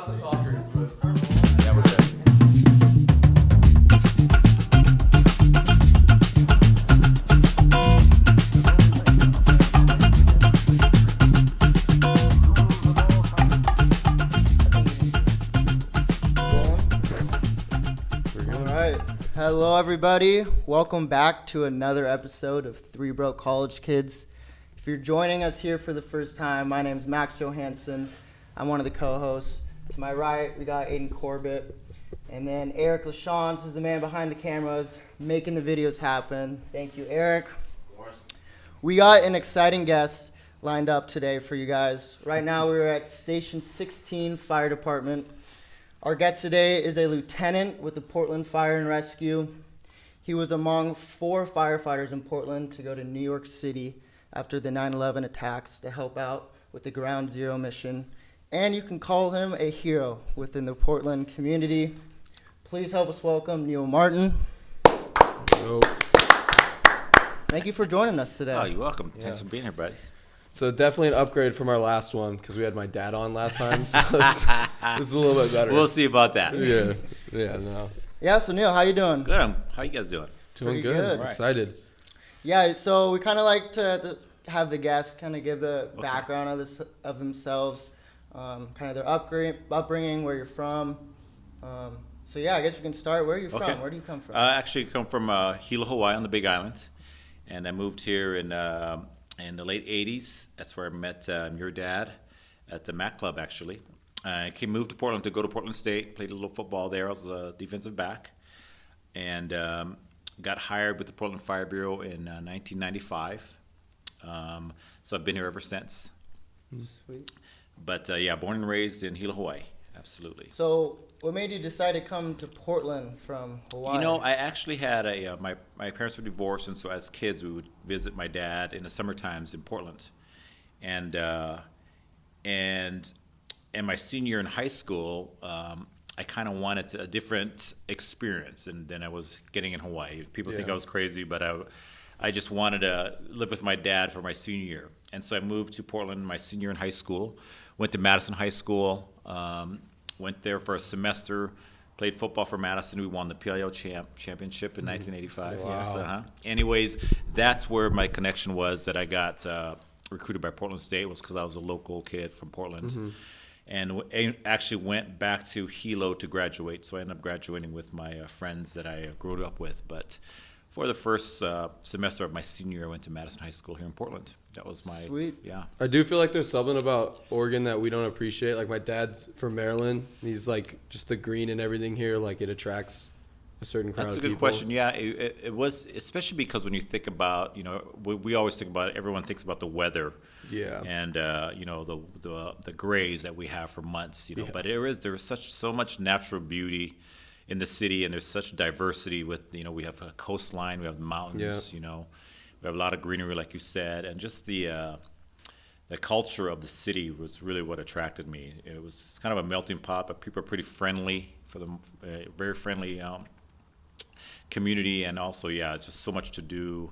the talkers, but yeah, we're good. Hello everybody, welcome back to another episode of Three Broke College Kids. If you're joining us here for the first time, my name is Max Johansson. I'm one of the co-hosts. To my right, we got Aiden Corbett. And then Eric LaChance is the man behind the cameras, making the videos happen. Thank you, Eric. We got an exciting guest lined up today for you guys. Right now we're at Station 16 Fire Department. Our guest today is a lieutenant with the Portland Fire and Rescue. He was among 4 firefighters in Portland to go to New York City after the 9/11 attacks to help out with the Ground Zero mission. And you can call him a hero within the Portland community. Please help us welcome Neil Martin. Yo. Thank you for joining us today. Oh, you're welcome. Thanks for being here, buddy. So definitely an upgrade from our last one because we had my dad on last time. So it's a little bit better. We'll see about that. No. Yeah, so Neil, how you doing? Good. How you guys doing? Doing Pretty good. good. Excited. Yeah, so we kind of like to have the guests kind of give the background of themselves, kind of their upbringing, where you're from. So yeah, I guess we can start. Where are you from? Where do you come from? I actually come from Hilo, Hawaii on the Big Island. And I moved here in the late 80s. That's where I met your dad at the Mac Club, actually. I moved to Portland to go to Portland State, played a little football there. I was a defensive back. And got hired with the Portland Fire Bureau in 1995. So I've been here ever since. Sweet. But yeah, born and raised in Hilo, Hawaii. Absolutely. So what made you decide to come to Portland from Hawaii? You know, I actually had my parents were divorced, and so as kids we would visit my dad in the summer times in Portland, and my senior year in high school, I kind of wanted a different experience than I was getting in Hawaii. People think I was crazy, but I just wanted to live with my dad for my senior year, and so I moved to Portland my senior year in high school. Went to Madison High School. Went there for a semester, played football for Madison. We won the PIO championship in 1985. Wow. Yes, Anyways, that's where my connection was that I got recruited by Portland State, was because I was a local kid from Portland. And actually went back to Hilo to graduate. So I ended up graduating with my friends that I grew up with. But for the first semester of my senior year, I went to Madison High School here in Portland. That was my, Sweet. Yeah. I do feel like there's something about Oregon that we don't appreciate. Like my dad's from Maryland. He's like just the green and everything here. Like it attracts a certain crowd of people. That's a good question. Yeah, it was, especially because when you think about, we always think about it, everyone thinks about the weather. Yeah. And the grays that we have for months. But there is so much natural beauty in the city, and there's such diversity with, we have a coastline, we have mountains, we have a lot of greenery, like you said, and just the culture of the city was really what attracted me. It was kind of a melting pot, but people are pretty friendly, for the very friendly community, and also, just so much to do,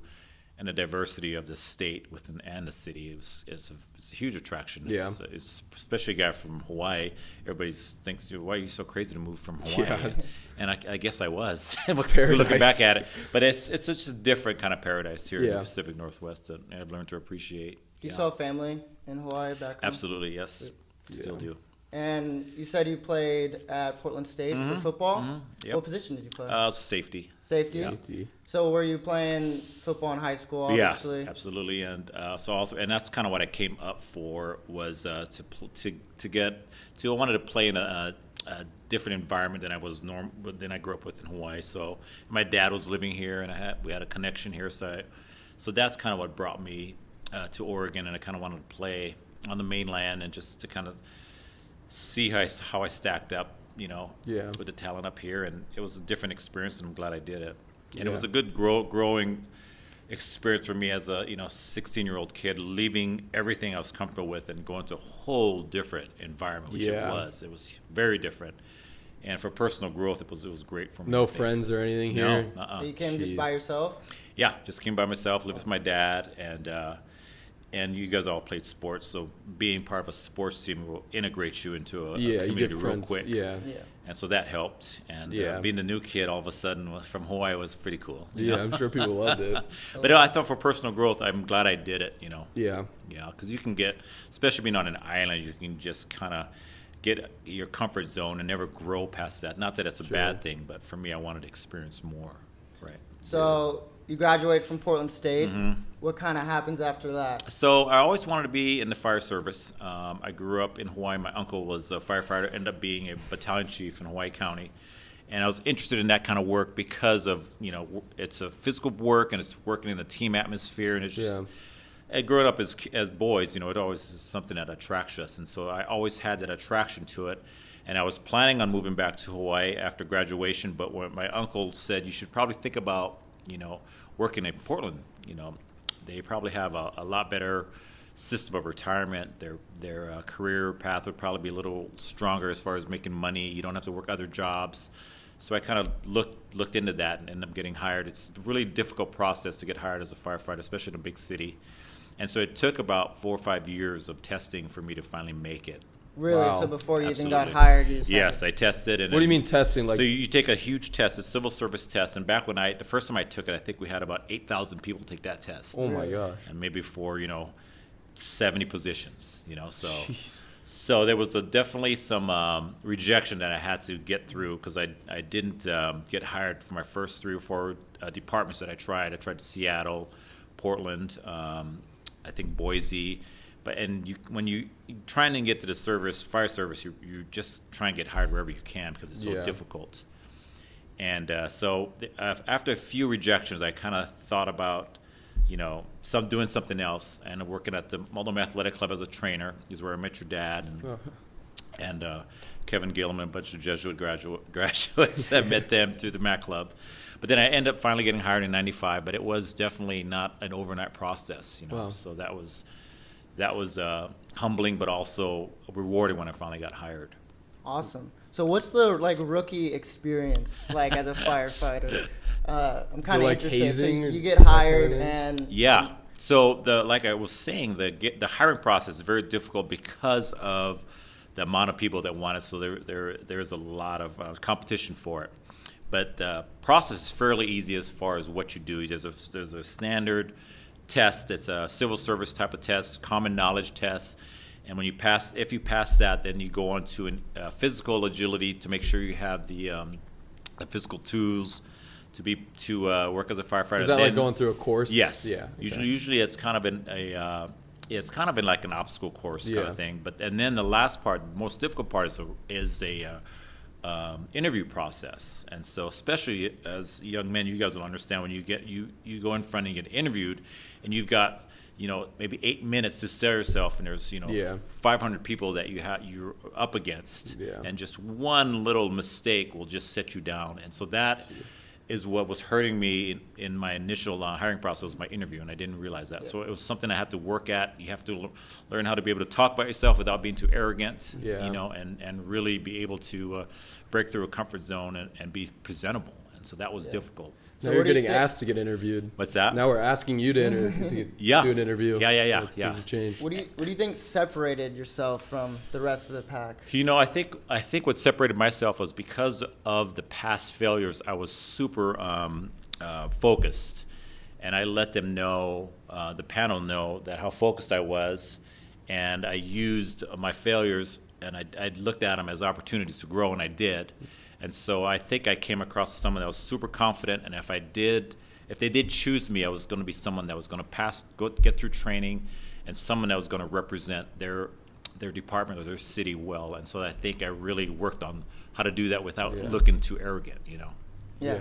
and the diversity of the state and the city. It's a huge attraction. Yeah. It's especially a guy from Hawaii. Everybody thinks, why are you so crazy to move from Hawaii? Yeah. And I guess I was, Paradise. looking back at it. But it's such a different kind of paradise here in the Yeah. Pacific Northwest that I've learned to appreciate. You saw family in Hawaii back home? Absolutely, yes. Still do. And you said you played at Portland State for football? Yep. What position did you play? Safety. Safety? Yeah. So were you playing football in high school, obviously? Yes, absolutely, and and that's kind of what I came up for, was I wanted to play in a different environment than I grew up with in Hawaii. So my dad was living here, and we had a connection here. So that's kind of what brought me to Oregon, and I kind of wanted to play on the mainland and just to kind of see how I stacked up, with the talent up here, and it was a different experience, and I'm glad I did it. And it was a good growing experience for me as a 16-year-old kid, leaving everything I was comfortable with and going to a whole different environment, which it was very different. And for personal growth, it was great for me. No friends or anything here? So you came just by yourself? Yeah, just came by myself, lived with my dad, and you guys all played sports, so being part of a sports team will integrate you into a You community get real friends. quick. Yeah. Yeah. And so that helped. And Yeah. being the new kid all of a sudden from Hawaii was pretty cool. you Yeah, know? I'm sure people loved it. But I thought for personal growth, I'm glad I did it, Yeah. Yeah, because you can get, especially being on an island, you can just kind of get your comfort zone and never grow past that. Not that it's a bad thing, but for me, I wanted to experience more. Right. So you graduate from Portland State. What kind of happens after that? So I always wanted to be in the fire service. I grew up in Hawaii. My uncle was a firefighter, ended up being a battalion chief in Hawaii County. And I was interested in that kind of work because of, it's a physical work and it's working in a team atmosphere. And it's just, growing up as boys, it always is something that attracts us. And so I always had that attraction to it. And I was planning on moving back to Hawaii after graduation. But when my uncle said, you should probably think about, working in Portland, they probably have a lot better system of retirement. Their career path would probably be a little stronger as far as making money. You don't have to work other jobs. So I kind of looked into that and ended up getting hired. It's a really difficult process to get hired as a firefighter, especially in a big city. And so it took about 4 or 5 years of testing for me to finally make it. Really? Wow. So before you even Absolutely. got hired, you decided? Yes, I tested. And What do you mean testing? Like, so you take a huge test, a civil service test, and back when the first time I took it, I think we had about 8,000 people take that test. oh my gosh. And maybe for 70 positions, so there was definitely some rejection that I had to get through because I didn't get hired for my first 3 or 4 departments that I tried Seattle, Portland, I think Boise, when you trying to get to the fire service, you just try and get hired wherever you can because it's so difficult. And so after a few rejections, I kind of thought about doing something else, and working at the Multnomah Athletic Club as a trainer is where I met your dad and Kevin Gilliam and a bunch of Jesuit graduates. I met them through the MAC Club. But then I ended up finally getting hired in '95, but it was definitely not an overnight process, Wow. So that was humbling, but also rewarding when I finally got hired. Awesome. So what's the rookie experience like as a firefighter? I'm kind of like interested. hazing So or you get that hired kind of and Yeah. So like I was saying, the hiring process is very difficult because of the amount of people that want it. So there's a lot of competition for it. But the process is fairly easy as far as what you do. There's a standard test. It's a civil service type of test, common knowledge test. And if you pass that, then you go on to physical agility to make sure you have the physical tools to work as a firefighter. Is that like going through a course? Yes. Yeah. Okay. Usually it's kind of it's kind of been like an obstacle course kind Yeah. of thing. And then the last part, the most difficult part is a interview process. And so especially as young men, you guys will understand when you go in front and you get interviewed, and you've got maybe 8 minutes to sell yourself, and there's 500 people that you're up against, and just one little mistake will just set you down. And so that is what was hurting me in my initial hiring process, was my interview, and I didn't realize that. So it was something I had to work at. You have to learn how to be able to talk about yourself without being too arrogant, and really be able to break through a comfort zone and be presentable. And so that was difficult. Now So you're what do you getting think- asked to get interviewed. What's that? Now we're asking you to do an interview. Yeah. Things have changed. what do you think separated yourself from the rest of the pack? I think what separated myself was because of the past failures. I was super focused, and I let them know, the panel know, that how focused I was, and I used my failures, and I looked at them as opportunities to grow, and I did. And so I think I came across as someone that was super confident, and if they did choose me, I was going to be someone that was going to get through training, and someone that was going to represent their department or their city well. And so I think I really worked on how to do that without looking too arrogant, Yeah.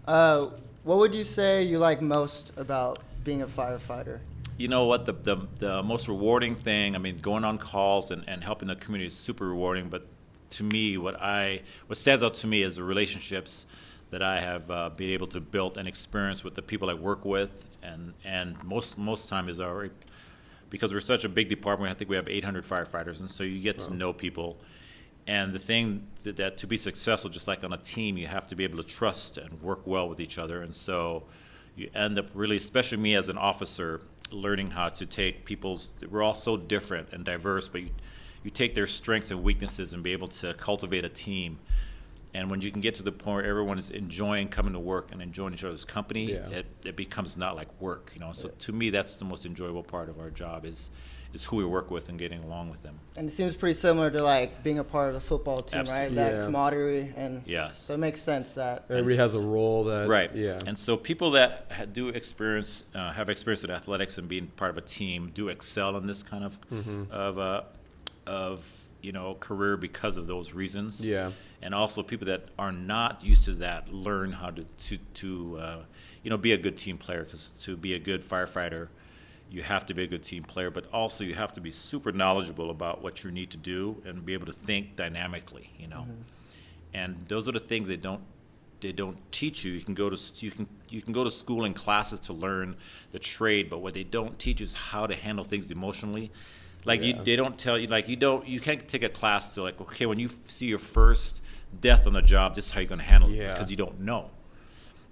What would you say you like most about being a firefighter? You know what, the most rewarding thing, going on calls and helping the community is super rewarding, but to me, what stands out to me is the relationships that I have been able to build and experience with the people I work with, and most time is because we're such a big department. I think we have 800 firefighters, and so you get to know people. And the thing that to be successful, just like on a team, you have to be able to trust and work well with each other. And so you end up really, especially me as an officer, learning how to take we're all so different and diverse, but you take their strengths and weaknesses and be able to cultivate a team. And when you can get to the point where everyone is enjoying coming to work and enjoying each other's company, it becomes not like work, So to me, that's the most enjoyable part of our job is who we work with and getting along with them. And it seems pretty similar to like being a part of a football team, Absolutely. right? That Yeah. camaraderie, and Yes. so it makes sense that. Everybody has a role that. Right. Yeah. And so people that do experience, have experience in athletics and being part of a team do excel in this kind of career because of those reasons. Yeah. And also people that are not used to that learn how to be a good team player, because to be a good firefighter, you have to be a good team player, but also you have to be super knowledgeable about what you need to do and be able to think dynamically, And those are the things they don't teach you. You can go to school and classes to learn the trade, but what they don't teach is how to handle things emotionally. Like they don't tell you, like you can't take a class to like, okay, when you see your first death on the job, this is how you're going to handle it, because you don't know.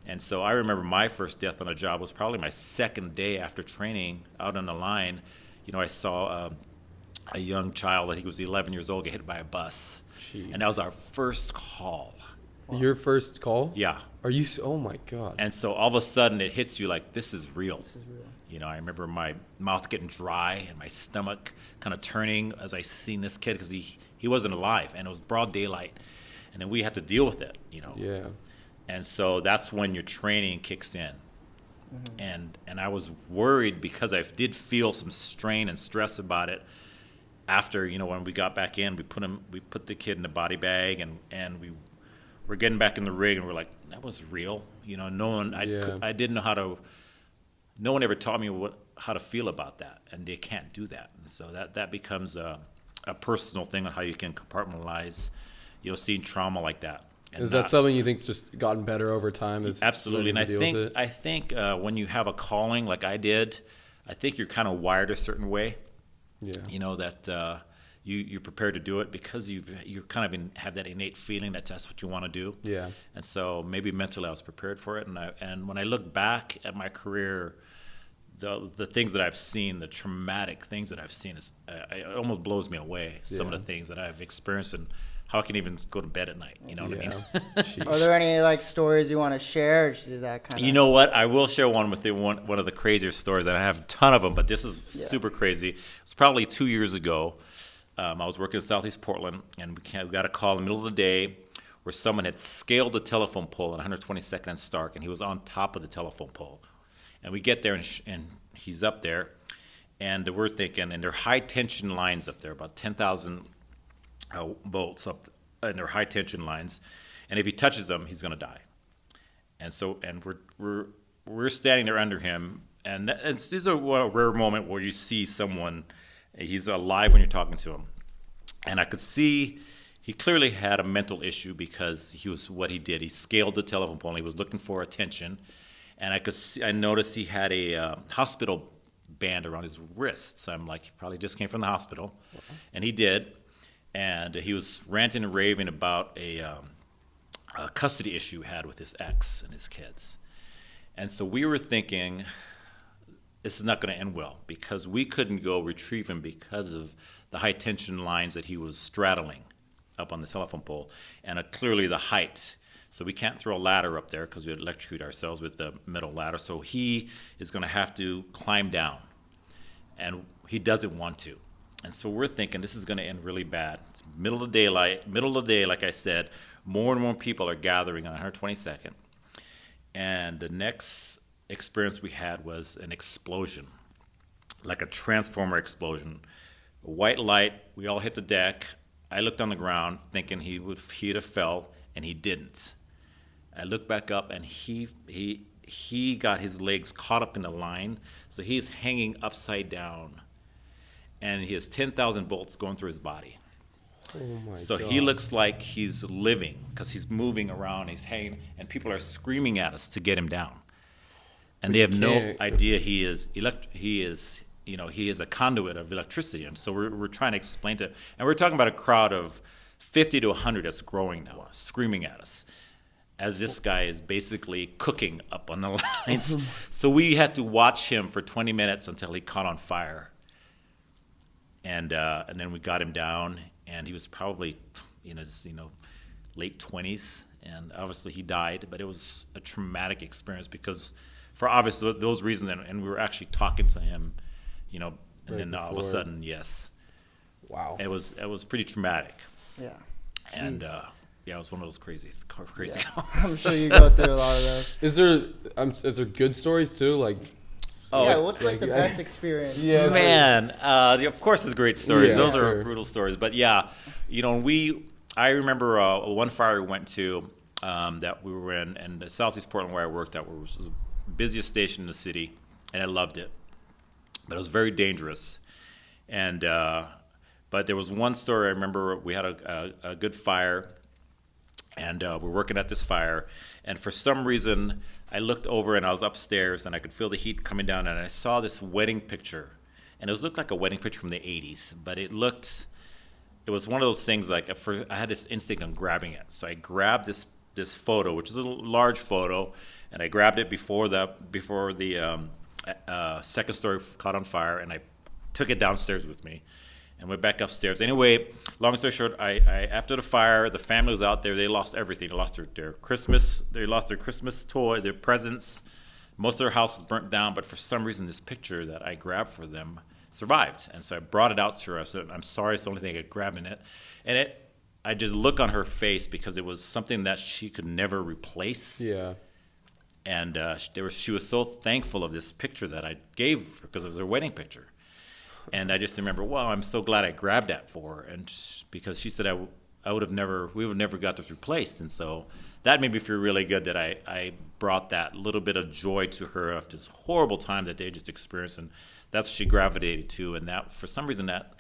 And so I remember my first death on a job was probably my second day after training out on the line. I saw a young child, I think he was 11 years old, get hit by a bus. Jeez. And that was our first call. Your first call? Yeah. Are you? Oh my God. And so all of a sudden it hits you like, this is real. This is real. I remember my mouth getting dry and my stomach kind of turning as I seen this kid, because he wasn't alive and it was broad daylight. And then we had to deal with it, Yeah. And so that's when your training kicks in. And I was worried because I did feel some strain and stress about it. After, when we got back in, we put the kid in the body bag and we were getting back in the rig, and we're like, that was real. I didn't know no one ever taught me how to feel about that, and they can't do that. And so that becomes a personal thing on how you can compartmentalize, seeing trauma like that. And Is that something you think's just gotten better over time? Absolutely. And I think when you have a calling like I did, I think you're kind of wired a certain way. Yeah. That you're prepared to do it because you're kind of have that innate feeling that that's what you want to do. Yeah. And so maybe mentally I was prepared for it. And when I look back at my career, the things that I've seen, the traumatic things that I've seen, it almost blows me away. Some of the things that I've experienced and how I can even go to bed at night. You know what I mean? Are there any like stories you want to share? Or is that kind of? You know what? I will share one with one of the crazier stories. I have a ton of them, but this is super crazy. It was probably 2 years ago. I was working in Southeast Portland, and we got a call in the middle of the day where someone had scaled the telephone pole on 122nd and Stark, and he was on top of the telephone pole. And we get there, and he's up there, and we're thinking, and there are high tension lines up there, about 10,000 volts up, and they're high tension lines, and if he touches them, he's going to die. And so, and we're standing there under him, and this is a rare moment where you see someone, he's alive when you're talking to him, and I could see he clearly had a mental issue because what he did. He scaled the telephone pole. And he was looking for attention, and I noticed he had a hospital band around his wrist. So I'm like, he probably just came from the hospital, and he did. And he was ranting and raving about a custody issue he had with his ex and his kids. And so we were thinking, this is not going to end well, because we couldn't go retrieve him because of the high tension lines that he was straddling up on the telephone pole, and clearly the height. So we can't throw a ladder up there because we would electrocute ourselves with the metal ladder. So he is going to have to climb down, and he doesn't want to. And so we're thinking this is going to end really bad. It's middle of the day, like I said. More and more people are gathering on 122nd. And the next experience we had was an explosion, like a transformer explosion. A white light, we all hit the deck. I looked on the ground thinking he'd have fell, and he didn't. I looked back up, and he got his legs caught up in the line, so he's hanging upside down. And he has 10,000 volts going through his body. Oh my So God. he looks like he's living because he's moving around, he's hanging, and people are screaming at us to get him down. And they have no idea he is a conduit of electricity. And so we're trying to explain to, and we're talking about a crowd of 50 to 100 that's growing now, screaming at us. as this guy is basically cooking up on the lines. So we had to watch him for 20 minutes until he caught on fire. And then we got him down, and he was probably in his late 20s, and obviously he died. But it was a traumatic experience because, for obvious those reasons, and we were actually talking to him, and then all of a sudden, yes, Wow. it was pretty traumatic. Yeah. And Jeez. it was one of those crazy Yeah. calls. I'm sure you go through a lot of those. Is there good stories too? Like, Yeah, what's like like, the best experience? Yeah, it's Man, of course, there's great stories. Yeah, Those sure. are brutal stories. But yeah, I remember one fire we went to that we were in the Southeast Portland where I worked at, was the busiest station in the city, and I loved it. But it was very dangerous. And but there was one story I remember. We had a good fire, and we're working at this fire, and for some reason I looked over and I was upstairs and I could feel the heat coming down, and I saw this wedding picture, and it looked like a wedding picture from the 80s, but it was one of those things like I had this instinct on grabbing it. So I grabbed this photo, which is a large photo, and I grabbed it before the second story caught on fire, and I took it downstairs with me and went back upstairs. Anyway, long story short, I after the fire, the family was out there. They lost everything. They lost their Christmas. They lost their Christmas toy, their presents. Most of their house was burnt down, but for some reason, this picture that I grabbed for them survived. And so I brought it out to her. I said, "I'm sorry, it's the only thing I could grab in it." And I just look on her face because it was something that she could never replace. Yeah. And she was so thankful of this picture that I gave her because it was her wedding picture. And I just remember, wow, I'm so glad I grabbed that for her, and because she said we would have never got this replaced, and so that made me feel really good that I brought that little bit of joy to her after this horrible time that they just experienced, and that's what she gravitated to, and that for some reason that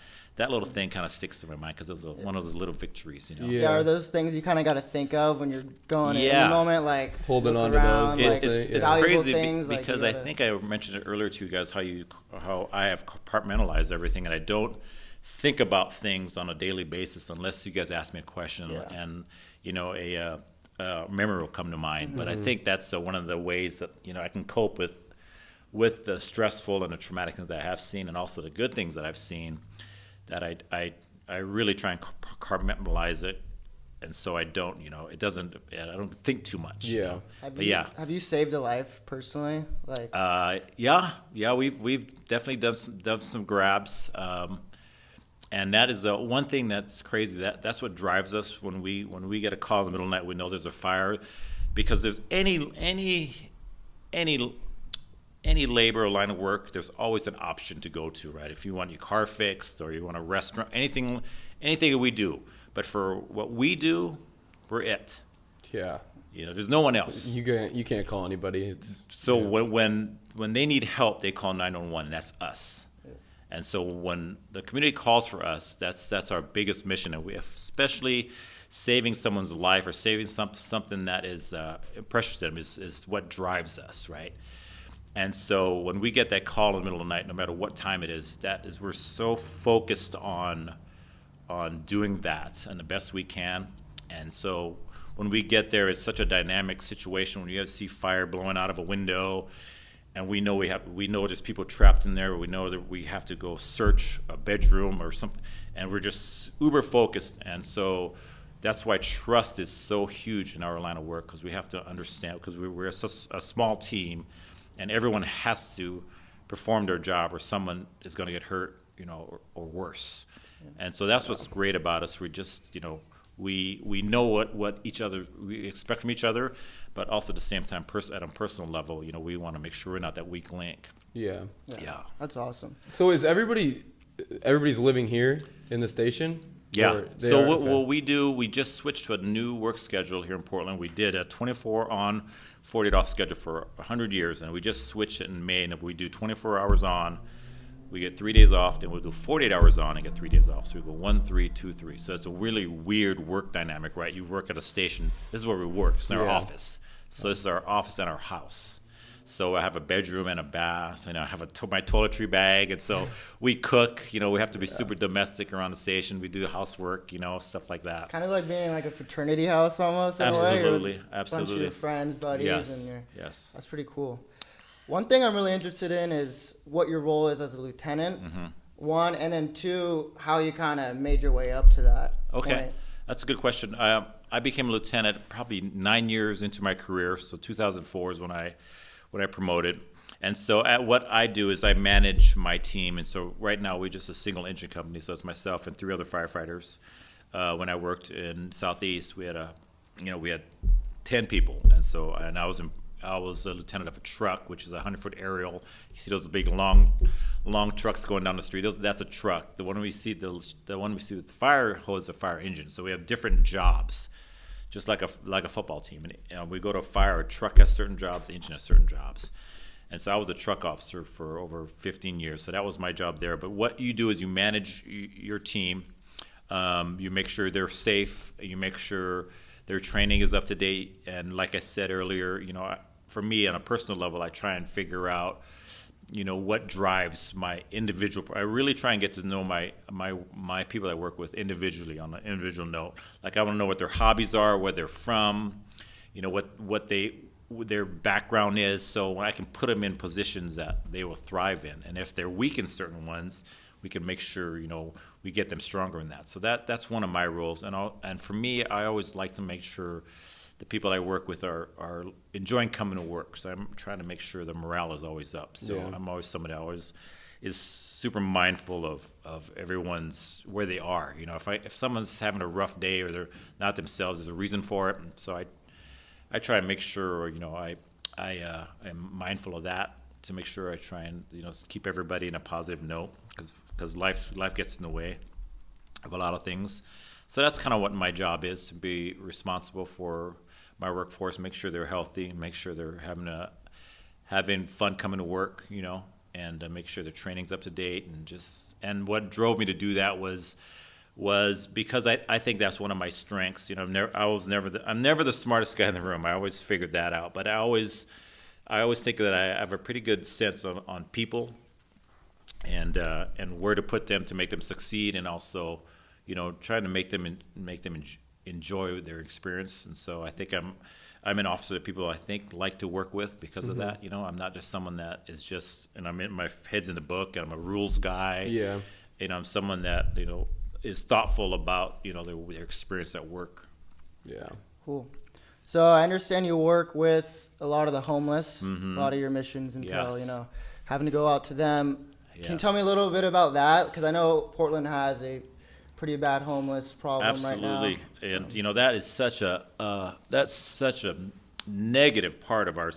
little thing kind of sticks to my mind because it was one of those little victories, Yeah, are those things you kind of got to think of when you're going in Yeah. the moment, like Holding look on to around, those, like, It's valuable crazy things, like, because you I gotta- think I mentioned it earlier to you guys how I have compartmentalized everything, and I don't think about things on a daily basis unless you guys ask me a question, Yeah. and a memory will come to mind. But I think that's one of the ways that I can cope with the stressful and the traumatic things that I have seen, and also the good things that I've seen. That I really try and compartmentalize it, and so I don't I don't think too much. Yeah. Have you saved a life personally? Like, Yeah, we've definitely done some grabs, and that is one thing that's crazy. That's what drives us when we get a call in the middle of the night. We know there's a fire, because there's any labor or line of work, there's always an option to go to, right? If you want your car fixed or you want a restaurant, anything that we do. But for what we do, we're it. Yeah. There's no one else. You can't call anybody. So when they need help, they call 911, and that's us. And so when the community calls for us, that's our biggest mission, and especially saving someone's life or saving something that is precious to them is what drives us, right? And so when we get that call in the middle of the night, no matter what time it is, we're so focused on doing that and the best we can. And so when we get there, it's such a dynamic situation when you see fire blowing out of a window, and we know there's people trapped in there. We know that we have to go search a bedroom or something, and we're just uber focused. And so that's why trust is so huge in our line of work, because we have to understand, because we're a small team, and everyone has to perform their job, or someone is going to get hurt, or worse. And so that's what's great about us. We just, we know what we expect from each other, but also at the same time, at a personal level, we want to make sure we're not that weak link. Yeah. Yeah. That's awesome. So is everybody's living here in the station? Yeah. Or they So are? what Okay. we do, we just switched to a new work schedule here in Portland. We did a 24 on, 48 off schedule for 100 years, and we just switched it in May. And if we do 24 hours on, we get 3 days off. Then we'll do 48 hours on and get 3 days off. So we go 1, 3, 2, 3. So it's a really weird work dynamic, right? You work at a station. This is where we work. It's in our Yeah. office. So this is our office and our house. So I have a bedroom and a bath, and I have my toiletry bag, and so we cook. You know, we have to be super domestic around the station. We do housework, you know, stuff like that. Kind of like being like a fraternity house almost in a way. Absolutely, You're with absolutely. A bunch of your friends, buddies, Yes, and you're, yes. that's pretty cool. One thing I'm really interested in is what your role is as a lieutenant. One, and then two, how you kind of made your way up to that Okay, point. that's a good question. I became a lieutenant probably 9 years into my career. So 2004 is when I promoted. And so what I do is I manage my team. And so right now we're just a single engine company. So it's myself and 3 other firefighters. When I worked in Southeast, we had 10 people. And I was a lieutenant of a truck, which is a 100-foot aerial. You see those big long trucks going down the street. That's a truck. The one we see with the fire hose is a fire engine. So we have different jobs, just like a football team. And we go to a fire. A truck has certain jobs. The engine has certain jobs. And so I was a truck officer for over 15 years. So that was my job there. But what you do is you manage your team. You make sure they're safe. You make sure their training is up to date. And like I said earlier, you know, for me on a personal level, I try and figure out, you know, what drives my individual. I really try and get to know my people I work with individually on an individual note. Like I want to know what their hobbies are, where they're from, you know, what their background is, so I can put them in positions that they will thrive in. And if they're weak in certain ones, we can make sure, you know, we get them stronger in that. So that's one of my roles. And for me, I always like to make sure the people I work with are enjoying coming to work. So I'm trying to make sure the morale is always up. So Yeah. I'm always somebody that always is super mindful of everyone's where they are. You know, if someone's having a rough day or they're not themselves, there's a reason for it. And so I try and make sure, you know, I am mindful of that to make sure I try and, you know, keep everybody in a positive note because life gets in the way of a lot of things. So that's kind of what my job is, to be responsible for my workforce, make sure they're healthy, make sure they're having fun coming to work, you know, and make sure their training's up to date. And what drove me to do that was because I think that's one of my strengths. You know, I'm never the smartest guy in the room. I always figured that out, but I always think that I have a pretty good sense on people and where to put them to make them succeed, and also, you know, trying to make them enjoy their experience. And so I think I'm an officer that people I think like to work with because of that. You know, I'm not just someone that is just, and my head's in the book, and I'm a rules guy. Yeah. You know, I'm someone that, you know, is thoughtful about, you know, their experience at work. Yeah. Cool. So I understand you work with a lot of the homeless. A lot of your missions entail, Yes. you know, having to go out to them. Can you Yes. tell me a little bit about that? Because I know Portland has a pretty bad homeless problem right now. Absolutely, and you know that is such a negative part of our,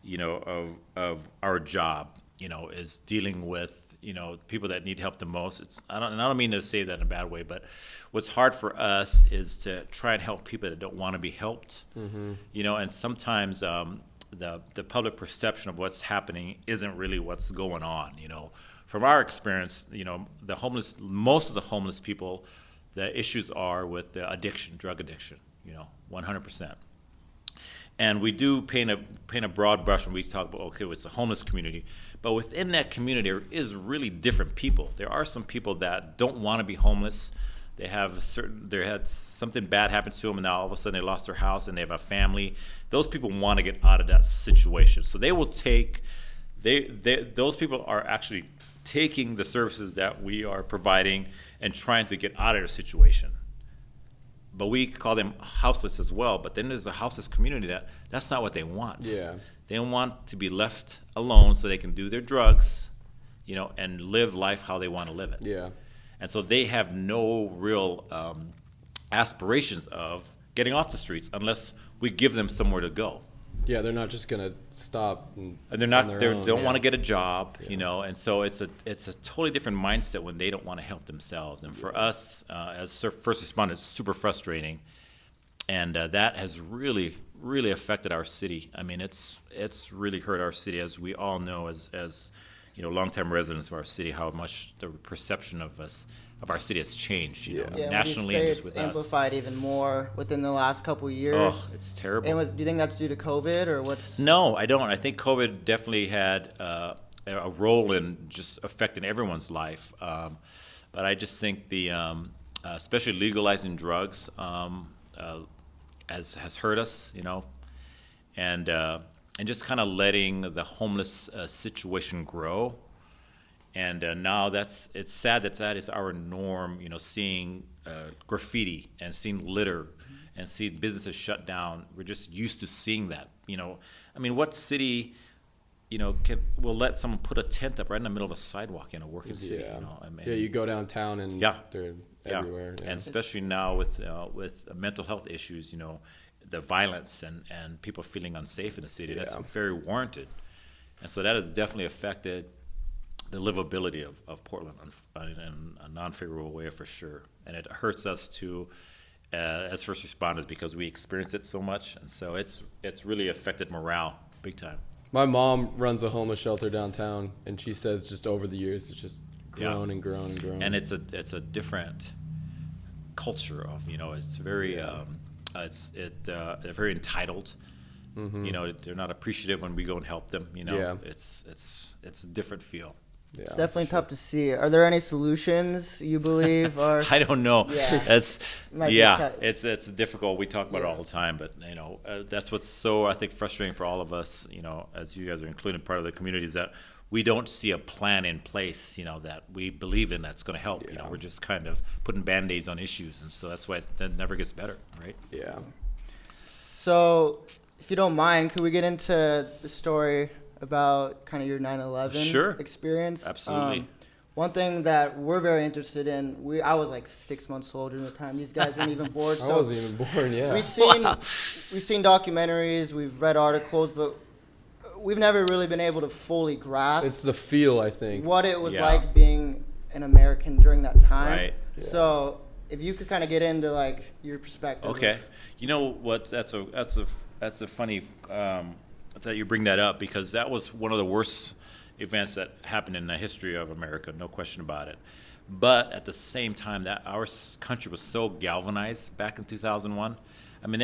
you know, of our job. You know, is dealing with, you know, people that need help the most. I don't mean to say that in a bad way, but what's hard for us is to try and help people that don't want to be helped. You know, and sometimes the public perception of what's happening isn't really what's going on. You know, from our experience, you know, most of the homeless people, the issues are with the addiction, drug addiction. You know, 100%. And we do paint a broad brush when we talk about, okay, it's a homeless community. But within that community, there is really different people. There are some people that don't want to be homeless. They had something bad happen to them, and now all of a sudden they lost their house and they have a family. Those people want to get out of that situation. So they will those people are actually taking the services that we are providing and trying to get out of their situation. But we call them houseless as well. But then there's a houseless community that's not what they want. Yeah. They want to be left alone so they can do their drugs, you know, and live life how they want to live it. Yeah. And so they have no real aspirations of getting off the streets unless we give them somewhere to go. Yeah, they're not just gonna stop. And they're not. on They their own. don't Yeah. want to get a job, Yeah. you know. And so it's a totally different mindset when they don't want to help themselves. And for us as first responders, it's super frustrating, and that has really affected our city. I mean, it's really hurt our city, as we all know, as you know, longtime residents of our city, how much the perception of us of our city has changed, you know, Yeah, nationally would and you just say it's with us. amplified even more within the last couple years? Oh, it's terrible. And do you think that's due to COVID or what's? No, I don't. I think COVID definitely had a role in just affecting everyone's life. But I just think especially legalizing drugs has hurt us, you know, and just kind of letting the homeless situation grow. And now it's sad that is our norm, you know, seeing graffiti and seeing litter and seeing businesses shut down. We're just used to seeing that, you know. I mean, what city, you know, will let someone put a tent up right in the middle of a sidewalk in a working city? Yeah. You know? I mean, Yeah, you go downtown and Yeah. they're yeah. everywhere. Yeah. And especially now with mental health issues, you know, the violence and people feeling unsafe in the city, that's Yeah. very warranted. And so that has definitely affected the livability of Portland in a non-favorable way for sure. And it hurts us too as first responders because we experience it so much. And so it's really affected morale big time. My mom runs a homeless shelter downtown, and she says just over the years it's just grown and grown and grown. And it's a different culture of, you know, it's very they're very entitled. You know, they're not appreciative when we go and help them. You know, Yeah. it's a different feel. Yeah, It's definitely tough to see. Are there any solutions you believe are? I don't know. Yeah. That's Might be it's difficult. We talk about it all the time, but you know, that's what's so I think frustrating for all of us. You know, as you guys are included part of the community, is that we don't see a plan in place. You know, that we believe in that's going to help. You know, we're just kind of putting band-aids on issues, and so that's why that never gets better, right? Yeah. So, if you don't mind, could we get into the story about kind of your 9/11 Sure. experience? Absolutely. One thing that we're very interested in, I was like 6 months old during the time. These guys weren't even born. I So wasn't even born. Yeah. we've seen documentaries, we've read articles, but we've never really been able to fully grasp It's the feel, I think. what it was Yeah. like being an American during that time. Right. Yeah. So if you could kind of get into like your perspective. Okay. of- You know what? That's a funny that you bring that up because that was one of the worst events that happened in the history of America, no question about it. But at the same time, that our country was so galvanized back in 2001. I mean,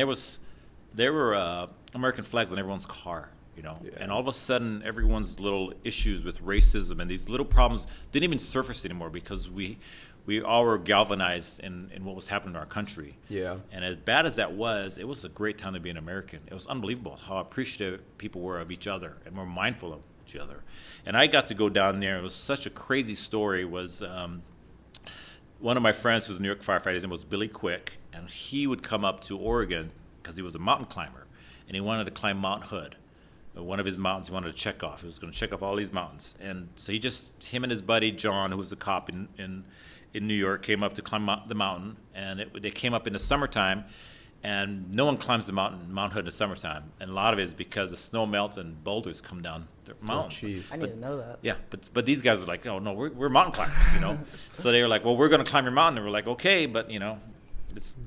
there were American flags on everyone's car, you know, Yeah. and all of a sudden, everyone's little issues with racism and these little problems didn't even surface anymore because we all were galvanized in what was happening in our country. Yeah. And as bad as that was, it was a great time to be an American. It was unbelievable how appreciative people were of each other and were mindful of each other. And I got to go down there. It was such a crazy story. Was one of my friends who's a New York firefighter, his name was Billy Quick, and he would come up to Oregon because he was a mountain climber, and he wanted to climb Mount Hood. One of his mountains he wanted to check off. He was going to check off all these mountains. And so him and his buddy John, who was a cop in New York, came up to climb the mountain, and they came up in the summertime, and no one climbs the Mount Hood in the summertime, and a lot of it is because the snow melts and boulders come down the Oh, mountain. jeez. I didn't know that. Yeah, but these guys are like, oh no, we're mountain climbers, you know. So they were like, well, we're going to climb your mountain, and we're like, okay, but you know,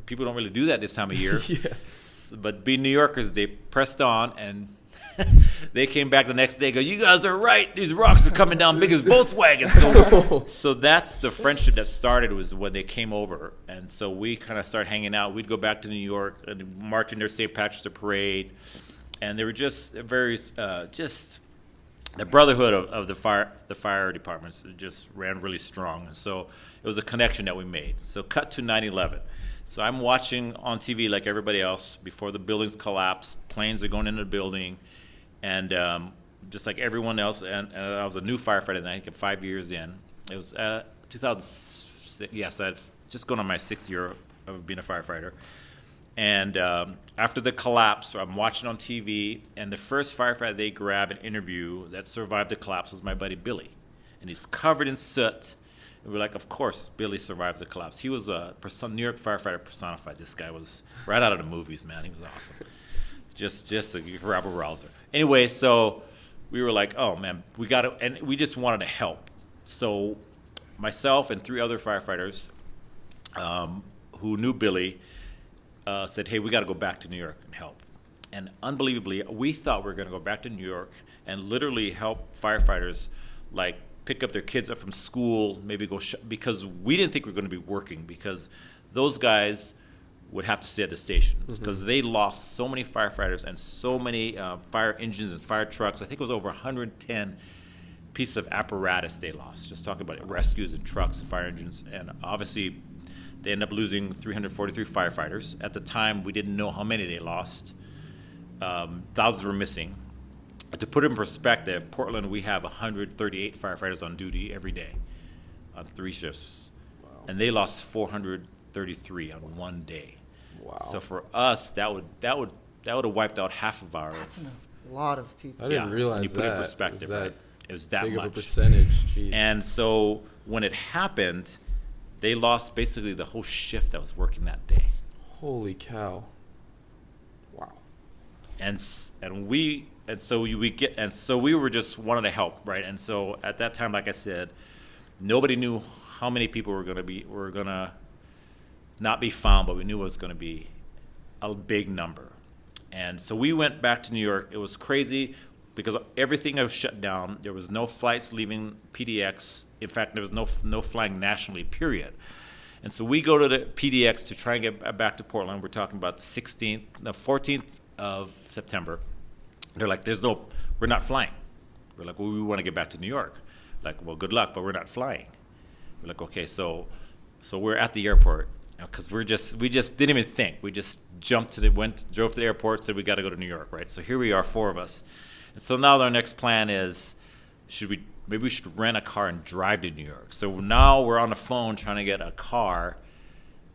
people don't really do that this time of year. Yeah. But being New Yorkers, they pressed on, and they came back the next day. Go, you guys are right. These rocks are coming down big as Volkswagens. So that's the friendship that started was when they came over, and so we kind of started hanging out. We'd go back to New York and march in their St. Patrick's Day parade, and they were just very just the brotherhood of the fire departments just ran really strong. And so it was a connection that we made. So cut to 9/11. So I'm watching on TV like everybody else before the buildings collapse. Planes are going into the building. And just like everyone else, and I was a new firefighter then, I think 5 years in. It was 2006. Yes, I've just gone on my 6th year of being a firefighter. And after the collapse, I'm watching on TV, and the first firefighter they grab and interview that survived the collapse was my buddy Billy. And he's covered in soot. And we're like, of course, Billy survives the collapse. He was a New York firefighter personified. This guy was right out of the movies, man. He was awesome. Just a rabble rouser. Anyway, so we were like, oh man, we got to, and we just wanted to help. So myself and 3 other firefighters who knew Billy said, hey, we got to go back to New York and help. And unbelievably, we thought we were going to go back to New York and literally help firefighters like pick up their kids up from school, maybe go because we didn't think we were going to be working because those guys would have to stay at the station because they lost so many firefighters and so many fire engines and fire trucks. I think it was over 110 pieces of apparatus they lost. Just talking about rescues and trucks and fire engines. And obviously, they ended up losing 343 firefighters. At the time, we didn't know how many they lost. Thousands were missing. To put it in perspective, Portland, we have 138 firefighters on duty every day on 3 shifts. Wow. And they lost 433 on one day. Wow. So for us, that would have wiped out half of our. That's a lot of people. I didn't realize when you put it in that. perspective, It was right? It was that big much. of a percentage. Jeez. And so when it happened, they lost basically the whole shift that was working that day. Holy cow! Wow. And we were just wanting to help, right? And so at that time, like I said, nobody knew how many people were gonna not be found, but we knew it was gonna be a big number. And so we went back to New York. It was crazy because everything was shut down. There was no flights leaving PDX. In fact, there was no flying nationally, period. And so we go to the PDX to try and get back to Portland. We're talking about the 14th of September. They're like, we're not flying. We're like, well, we want to get back to New York. Like, well, good luck, but we're not flying. We're like, okay, so we're at the airport because we just didn't even think. We just drove to the airport, said we got to go to New York, right? So here we are, 4 of us. And so now our next plan is, maybe we should rent a car and drive to New York. So now we're on the phone trying to get a car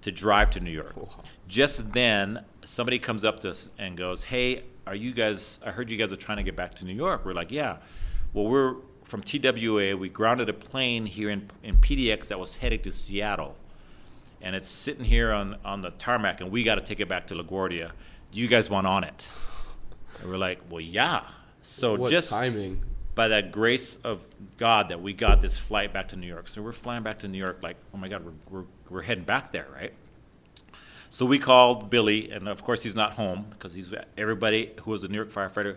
to drive to New York. Wow. Just then, somebody comes up to us and goes, hey, I heard you guys are trying to get back to New York. We're like, yeah. Well, we're from TWA. We grounded a plane here in PDX that was headed to Seattle. And it's sitting here on the tarmac, and we got to take it back to LaGuardia. Do you guys want on it? And we're like, well, yeah. So What just timing? by that grace of God that we got this flight back to New York. So we're flying back to New York like, oh, my God, we're heading back there, right? So we called Billy, and of course he's not home because everybody who was a New York firefighter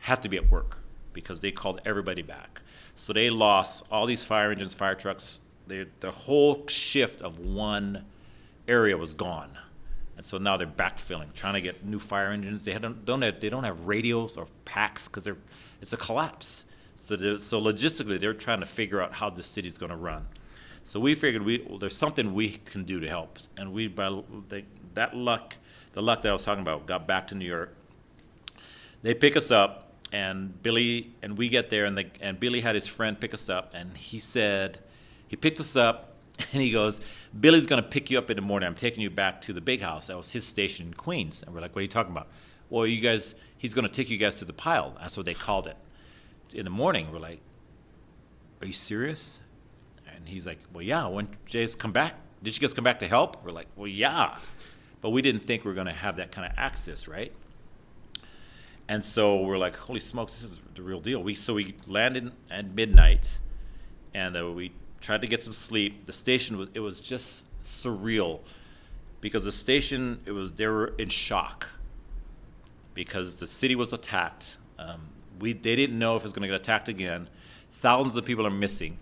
had to be at work because they called everybody back. So they lost all these fire engines, fire trucks. The whole shift of one area was gone, and so now they're backfilling, trying to get new fire engines. They don't have radios or packs because it's a collapse. So logistically, they're trying to figure out how the city's going to run. So we figured there's something we can do to help, and the luck that I was talking about, got back to New York. They pick us up, and we get there, and Billy had his friend pick us up, and he picked us up, and he goes, Billy's going to pick you up in the morning. I'm taking you back to the big house. That was his station in Queens. And we're like, what are you talking about? Well, he's going to take you guys to the pile. That's what they called it. In the morning, we're like, are you serious? And he's like, well, yeah. When did you guys come back? Did you guys come back to help? We're like, well, yeah. But we didn't think we were going to have that kind of access, right? And so we're like, holy smokes, this is the real deal. So we landed at midnight, and we tried to get some sleep. The station it was just surreal because the station they were in shock because the city was attacked. They didn't know if it was going to get attacked again. Thousands of people are missing.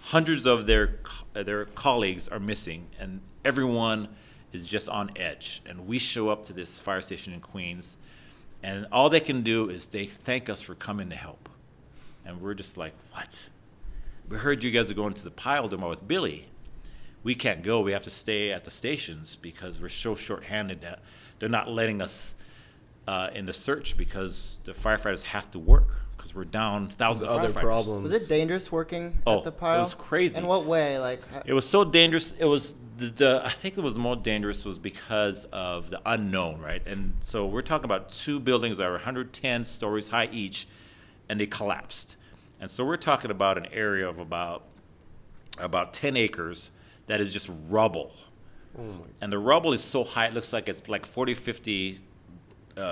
Hundreds of their colleagues are missing, and everyone is just on edge. And we show up to this fire station in Queens, and all they can do is they thank us for coming to help. And we're just like, what? We heard you guys are going to the pile tomorrow with Billy. We can't go. We have to stay at the stations because we're so short-handed that they're not letting us in the search because the firefighters have to work because we're down thousands of Other firefighters. problems. Was it dangerous working at the pile? It was crazy. In what way? It was so dangerous. It was I think it was more dangerous was because of the unknown, right? And so we're talking about 2 buildings that are 110 stories high each, and they collapsed. And so we're talking about an area of about 10 acres that is just rubble. Oh my. And the rubble is so high, it looks like it's like 40, 50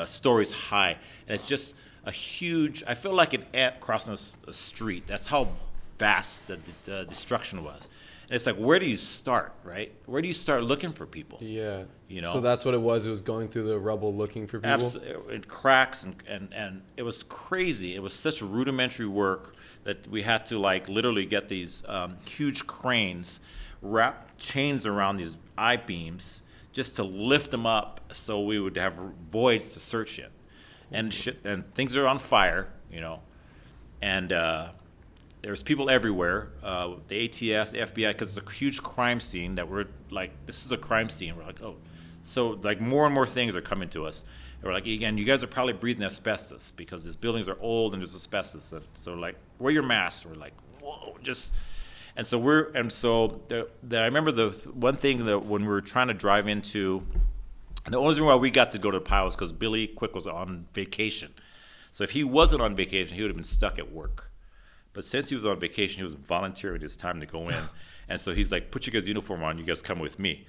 stories high. And it's just a huge, I feel like an ant crossing a street. That's how vast the destruction was. And it's like, where do you start, right? Where do you start looking for people? Yeah. You know? So that's what it was. It was going through the rubble looking for people. It cracks and it was crazy. It was such rudimentary work that we had to like literally get these huge cranes, wrap chains around these I-beams just to lift them up so we would have voids to search in. And things are on fire, you know, and there's people everywhere, the ATF, the FBI, because it's a huge crime scene that we're like, this is a crime scene. We're like, oh, so like more and more things are coming to us. And we're like, again, you guys are probably breathing asbestos because these buildings are old and there's asbestos. And so like, wear your masks. We're like, whoa, just, and so I remember the one thing that when we were trying to drive into, the only reason why we got to go to the pile was because Billy Quick was on vacation. So if he wasn't on vacation, he would have been stuck at work. But since he was on vacation, he was volunteering his time to go in. And so he's like, put your guys' uniform on, you guys come with me.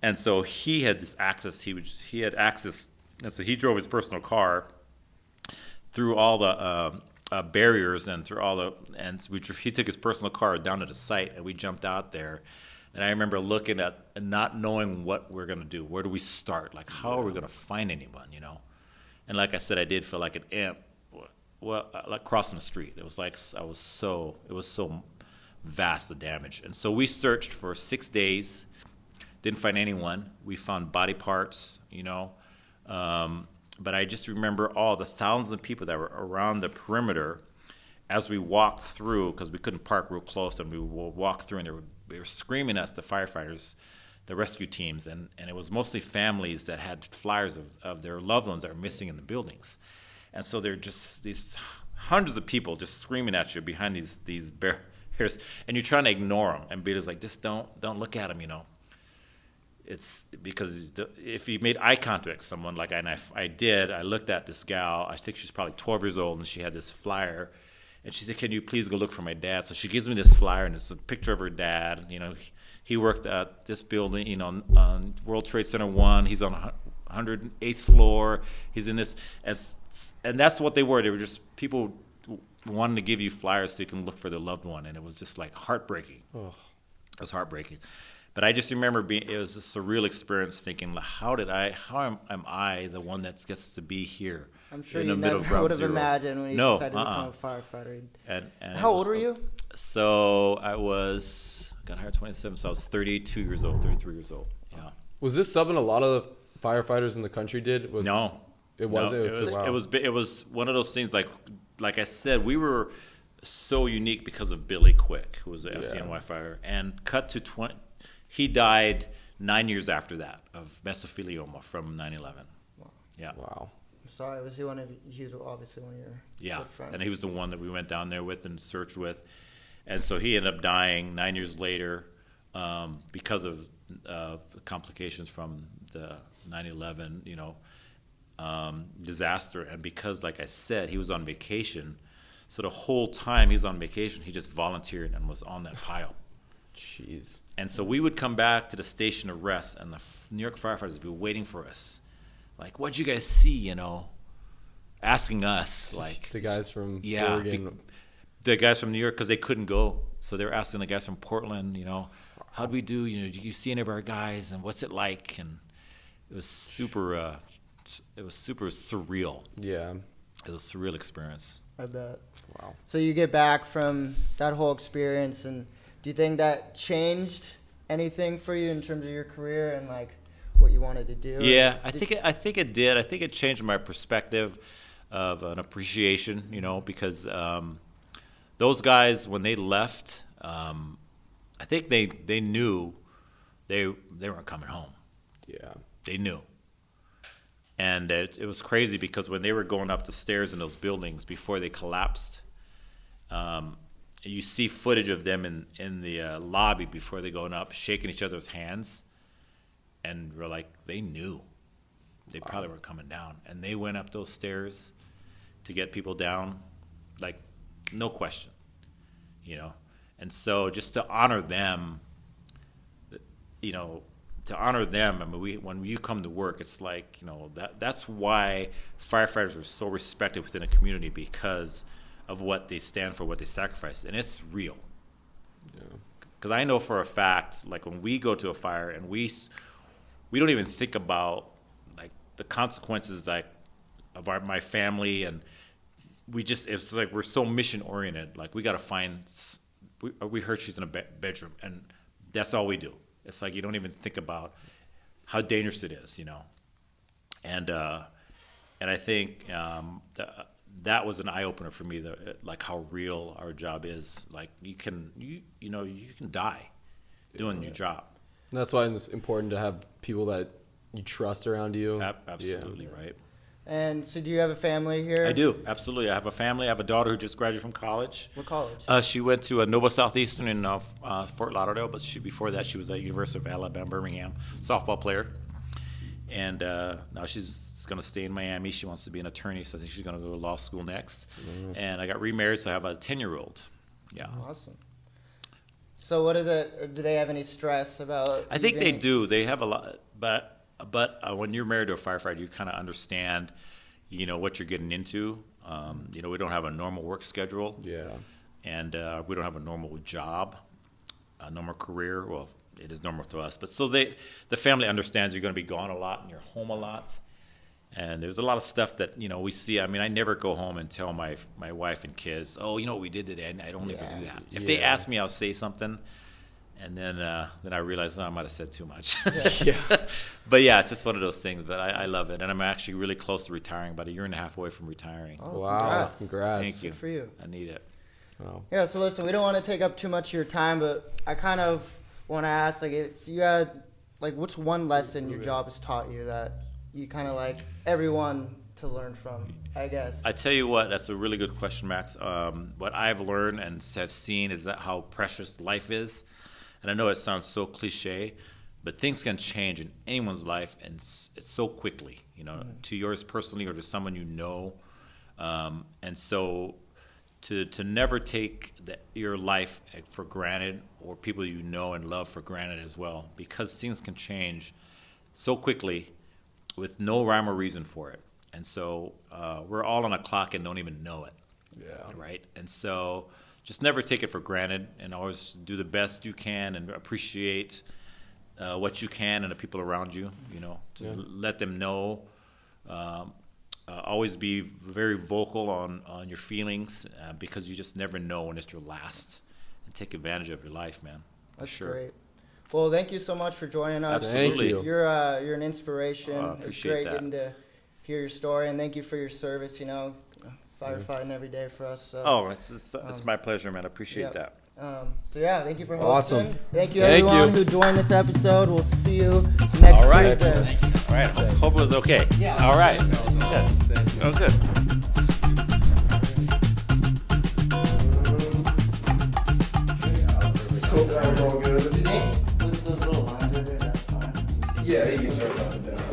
And so he had this access, he had access, and so he drove his personal car through all the barriers and through all the, he took his personal car down to the site and we jumped out there. And I remember looking at and not knowing what we're going to do. Where do we start? Like, how are we going to find anyone, you know? And like I said, I did feel like an ant, like crossing the street. It was like, it was so vast the damage. And so we searched for 6 days, didn't find anyone. We found body parts, you know. But I just remember all the thousands of people that were around the perimeter as we walked through, because we couldn't park real close, and we would walk through, and they were screaming at the firefighters, the rescue teams, and it was mostly families that had flyers of their loved ones that were missing in the buildings. And so they're just these hundreds of people just screaming at you behind these barriers, and you're trying to ignore them. And Beta's like, just don't look at them, you know. It's because if you made eye contact with someone, like I did, I looked at this gal. I think she's probably 12 years old, and she had this flyer. And she said, can you please go look for my dad? So she gives me this flyer, and it's a picture of her dad. You know, he worked at this building, you know, on World Trade Center 1. He's on 108th floor. He's in this. And that's what they were. They were just people wanting to give you flyers so you can look for their loved one. And it was just like heartbreaking. Oh. It was heartbreaking. But I just remember it was a surreal experience thinking, how am I the one that gets to be here? I'm sure you never would have imagined when you decided to become a firefighter. And how old were you? So I got hired 27, so I was 33 years old. Yeah. Was this something a lot of the firefighters in the country did? No. It wasn't. No, it was one of those things like I said, we were so unique because of Billy Quick, who was the FDNY fighter, and cut to 20. He died 9 years after that of mesothelioma from 9/11. Wow. Yeah. Wow. I'm sorry. Was he he was obviously one of your good friends. And he was the one that we went down there with and searched with, and so he ended up dying 9 years later because of complications from the 9/11, you know, disaster, and because, like I said, he was on vacation, so the whole time he was on vacation, he just volunteered and was on that pile. Jeez. And so we would come back to the station to rest, and the New York firefighters would be waiting for us. Like, what'd you guys see, you know? Asking us, like. The guys from Oregon. The guys from New York, because they couldn't go. So they were asking the guys from Portland, you know, how'd we do? You know, did you see any of our guys? And what's it like? And it was super surreal. Yeah. It was a surreal experience. I bet. Wow. So you get back from that whole experience, and do you think that changed anything for you in terms of your career and like what you wanted to do? Yeah, I think it did. I think it changed my perspective of an appreciation, you know, because those guys, when they left, I think they knew they weren't coming home. Yeah, they knew. And it was crazy because when they were going up the stairs in those buildings before they collapsed, you see footage of them in the lobby before they going up, shaking each other's hands, and we're like, they knew. They probably were coming down, and they went up those stairs to get people down, like, no question, you know. And so just to honor them, you know, I mean, when you come to work, it's like, you know, that's why firefighters are so respected within a community, because of what they stand for, what they sacrifice, and it's real. Yeah. Because I know for a fact, like when we go to a fire and we don't even think about like the consequences like of my family, and it's like we're so mission oriented. Like we got to find. We heard she's in a bedroom, and that's all we do. It's like you don't even think about how dangerous it is, And I think that was an eye opener for me. Like how real our job is. Like you can die doing your job. And that's why it's important to have people that you trust around you. Absolutely right. And so do you have a family here? I do, absolutely. I have a family. I have a daughter who just graduated from college. What college? She went to Nova Southeastern in Fort Lauderdale, but before that she was at University of Alabama, Birmingham, softball player. And now she's going to stay in Miami. She wants to be an attorney, so I think she's going to go to law school next. Mm-hmm. And I got remarried, so I have a 10-year-old. Yeah. Awesome. So what is it? Do they have any stress about? I think they do. They have a lot, but when you're married to a firefighter, you kind of understand, what you're getting into. We don't have a normal work schedule. Yeah. And we don't have a normal job, a normal career. Well, it is normal to us, but so the family understands you're going to be gone a lot and you're home a lot. And there's a lot of stuff that, we see. I mean, I never go home and tell my wife and kids, oh, what we did today? And I don't ever do that. If they ask me, I'll say something. And then I realize, I might have said too much. Yeah. But yeah, it's just one of those things. But I love it. And I'm actually really close to retiring, about a year and a half away from retiring. Oh, wow. Congrats. Thank you. Good for you. I need it. Wow. Yeah, so listen, we don't want to take up too much of your time, but I kind of want to ask, like, if you had, like, what's one lesson your job has taught you that you kind of like everyone to learn from, I guess? I tell you what, that's a really good question, Max. What I've learned and have seen is that how precious life is. And I know it sounds so cliche, but things can change in anyone's life, and it's so quickly, to yours personally or to someone you know. And so to never take your life for granted, or people you know and love for granted as well, because things can change so quickly with no rhyme or reason for it. And so we're all on a clock and don't even know it. Yeah. Right? And so just never take it for granted, and always do the best you can and appreciate what you can and the people around you, let them know. Always be very vocal on your feelings, because you just never know when it's your last. And take advantage of your life, man. That's sure. great. Well, thank you so much for joining us. Absolutely. Thank you. You're an inspiration. It's appreciate great that. getting to hear your story, and thank you for your service, firefighting every day for us. So. Oh, it's my pleasure, man. I appreciate that. Thank you for hosting. Awesome. Thank you Thank everyone you. who joined this episode. We'll see you next All right. Thursday. All right. Hope it was okay. Yeah. All right. That was good. Hope that was all good. With those little lines right there, that's fine. Yeah, you can turn it up and down.